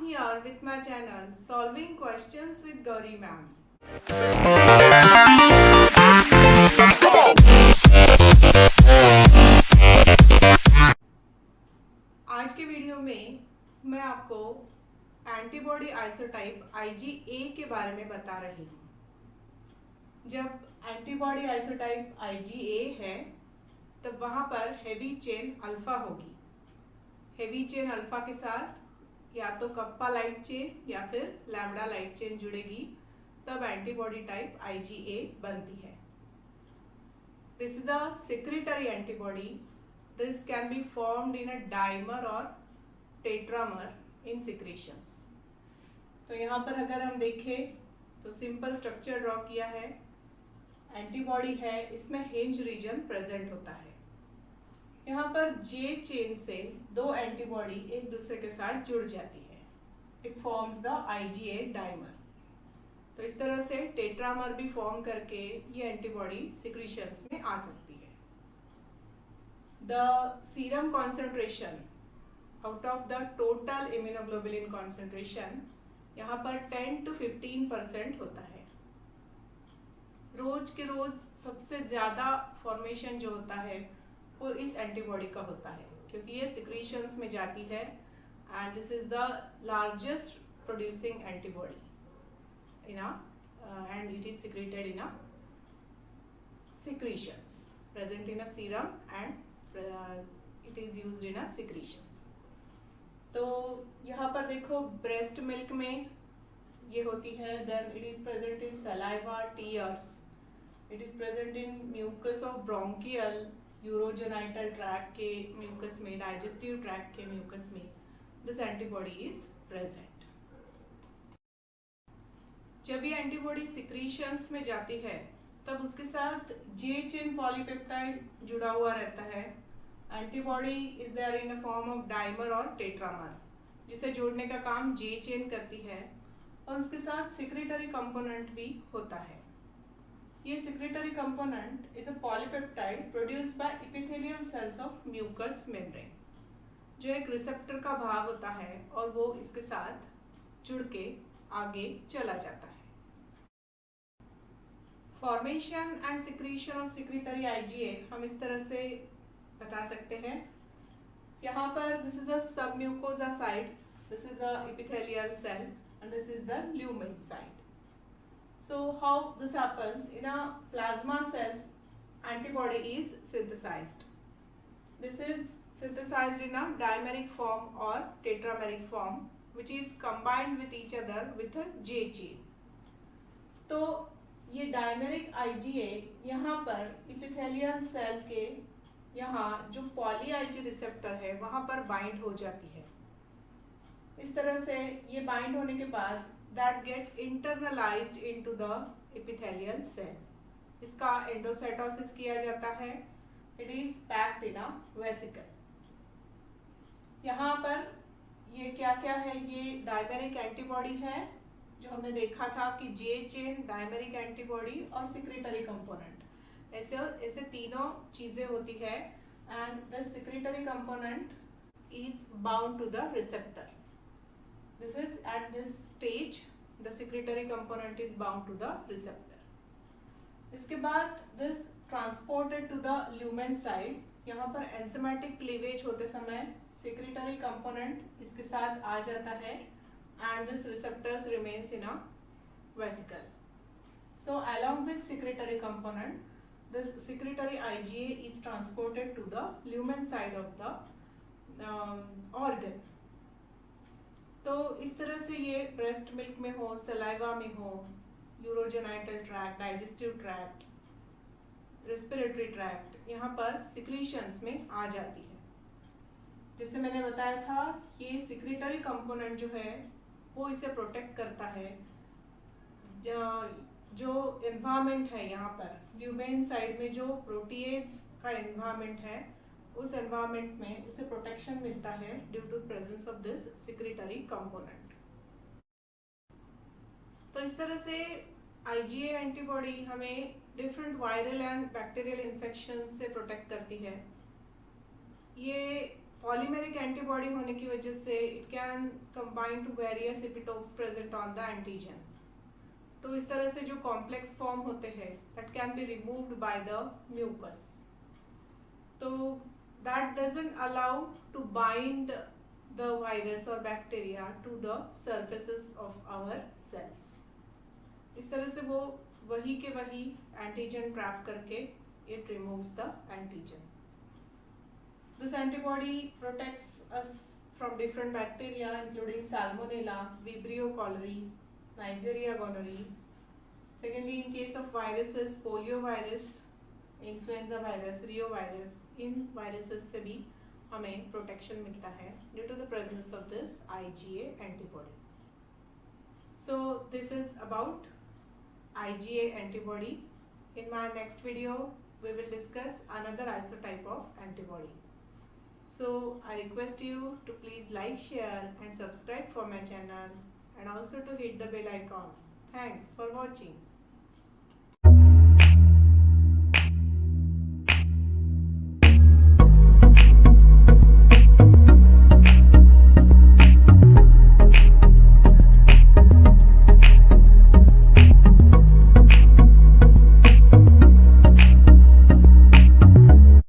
here with my channel Solving Questions with Gauri Ma'am. आज के video में मैं आपको एंटीबॉडी आइसोटाइप IgA के बारे में बता रही हूँ। जब एंटीबॉडी आइसोटाइप IgA है तब वहाँ पर हेवी चेन अल्फा होगी। हेवी चेन अल्फा के साथ या तो कप्पा लाइट चेन या फिर लैम्बडा लाइट चेन जुड़ेगी, तब एंटीबॉडी टाइप IgA बनती है। This is a secretary antibody. This can be formed in a dimer or tetramer in secretions. तो यहाँ पर अगर हम देखें तो सिंपल स्ट्रक्चर ड्रॉ किया है। एंटीबॉडी है, इसमें हिंज रीजन प्रेजेंट होता है। यहाँ पर J चेन से दो एंटीबॉडी एक दूसरे के साथ जुड़ जाती है। It forms the IgA dimer. तो इस तरह से टेट्रामर भी फॉर्म करके ये एंटीबॉडी सिक्रीशंस में आ सकती है। The serum concentration out of the total immunoglobulin concentration यहाँ पर 10 to 15% होता है। रोज के रोज सबसे ज़्यादा फॉर्मेशन जो होता है वो इस एंटीबॉडी का होता है, क्योंकि ये सिक्रीशंस में जाती है and this is the largest producing antibody in and it is secreted in a secretions present in a serum and it is used in a secretions. तो यहाँ पर देखो ब्रेस्ट मिल्क में ये होती है, then it is present in saliva, tears, it is present in mucus of bronchial, urogenital tract के mucus में, digestive tract के mucus में this antibody is present. जब ये एंटीबॉडी सिक्रीशंस में जाती है तब उसके साथ J चेन पॉलीपेप्टाइड जुड़ा हुआ रहता है। Antibody is there in a form of dimer और टेट्रामर, जिसे जोड़ने का काम J चेन करती है, और उसके साथ सिक्रेटरी कंपोनेंट भी होता है। ये secretory component is a polypeptide produced by epithelial cells of mucous membrane, जो एक रिसेप्टर का भाग होता है और वो इसके साथ जुड़ के आगे चला जाता है। Formation and secretion of secretory IgA हम इस तरह से बता सकते हैं। यहाँ पर this is a submucosa side, this is a epithelial cell and this is the lumen side. So how this happens in a plasma cell, antibody is synthesized. This is synthesized in a dimeric form or tetrameric form, which is combined with each other with a J chain. तो ये dimeric IgA यहाँ पर epithelial cell के यहाँ जो poly IG receptor है वहाँ पर बाइंड हो जाती है। इस तरह से ये बाइंड होने के बाद that get internalised into the epithelial cell. इसका एंडोसाइटोसिस किया जाता है। It is packed in a vesicle. यहाँ पर ये क्या क्या है, ये डायमेरिक एंटीबॉडी है जो हमने देखा था कि J चेन, डायमेरिक एंटीबॉडी और सिक्रेटरी कंपोनेंट, ऐसे तीनों चीजें होती है and the secretory component is bound to the receptor. This is at this stage the secretory component is bound to the receptor. इसके बाद this transported to the lumen side. यहाँ पर एंजाइमेटिक क्लीवेज होते समय सिक्रेटरी कंपोनेंट इसके साथ आ जाता है and this receptors remains in a vesicle. So along with secretory component, this secretory IgA is transported to the lumen side of the organ. तो इस तरह से ये ब्रेस्ट मिल्क में हो, सलाइवा में हो, urogenital tract, digestive tract, respiratory tract, यहाँ पर सिक्रीशंस में आ जाती है। जैसे मैंने बताया था, ये सिक्रेटरी कंपोनेंट जो है वो इसे प्रोटेक्ट करता है। जो एनवायरनमेंट है यहाँ पर ल्यूमेन साइड में, जो प्रोटीएज का एनवायरनमेंट है, उस एनवायरनमेंट में उसे प्रोटेक्शन मिलता है due to presence of this secretory component. तो इस तरह से IgA एंटीबॉडी हमें different viral and bacterial infection से प्रोटेक्ट करती है। ये पॉलीमेरिक एंटीबॉडी होने की वजह से it can combine to various epitopes present on the antigen. तो इस तरह से जो कॉम्प्लेक्स फॉर्म होते हैं that can be removed by the mucus. तो that doesn't allow to bind the virus और bacteria to the surfaces of our cells. इस तरह से वो वही के वही एंटीजन ट्रैप करके it removes the antigen. This antibody protects us from different bacteria including Salmonella, Vibrio cholerae, Neisseria gonorrhoeae. Secondly, in case of viruses, poliovirus, influenza virus, reovirus, in viruses से भी हमें protection मिलता है due to the presence of this IgA antibody. So this is about IgA antibody. In my next video, we will discuss another isotype of antibody. So I request you to please like, share and subscribe for my channel and also to hit the bell icon. Thanks for watching.